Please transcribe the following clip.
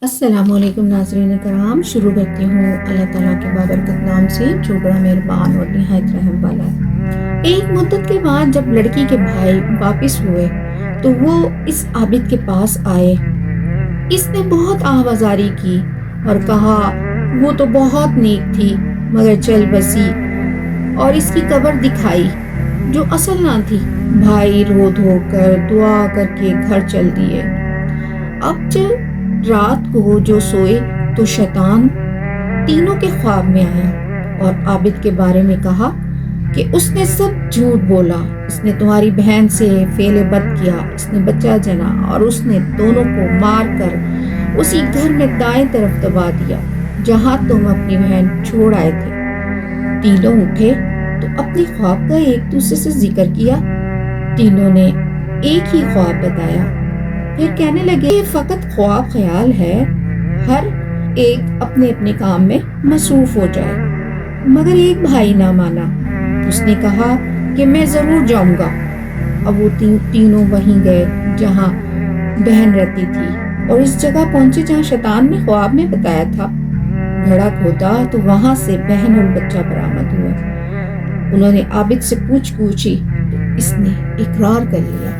السلام علیکم ناظرین کرام، شروع کرتی ہوں اللہ تعالیٰ کے بابرکت نام سے جو بڑا مہربان اور نہایت رحم والا ہے۔ ایک مدت کے بعد جب لڑکی کے بھائی واپس ہوئے تو وہ اس عابد کے پاس آئے۔ اس نے بہت آہوازاری کی اور کہا وہ تو بہت نیک تھی مگر چل بسی، اور اس کی قبر دکھائی جو اصل نہ تھی۔ بھائی رو دھو کر دعا کر کے گھر چل دیے۔ اب جب رات کو جو سوئے تو شیطان تینوں کے خواب میں آیا اور عابد کے بارے میں کہا کہ اس نے سب جھوٹ بولا، اس نے تمہاری بہن سے فعل بد کیا، اس نے بچہ جنا اور اس نے دونوں کو مار کر اسی گھر میں دائیں طرف دبا دیا جہاں تم اپنی بہن چھوڑ آئے تھے۔ تینوں اٹھے تو اپنی خواب کا ایک دوسرے سے ذکر کیا۔ تینوں نے ایک ہی خواب بتایا، پھر کہنے لگے یہ فقط خواب خیال ہے، ہر ایک اپنے اپنے کام میں مصروف ہو جائے۔ مگر ایک بھائی نہ مانا، اس نے کہا کہ میں ضرور جاؤں گا۔ اب وہ تینوں وہیں گئے جہاں بہن رہتی تھی اور اس جگہ پہنچے جہاں شیطان نے خواب میں بتایا تھا۔ گھڑا کھودا تو وہاں سے بہن اور بچہ برآمد ہوئے۔ انہوں نے عابد سے پوچھی تو اس نے اقرار کر لیا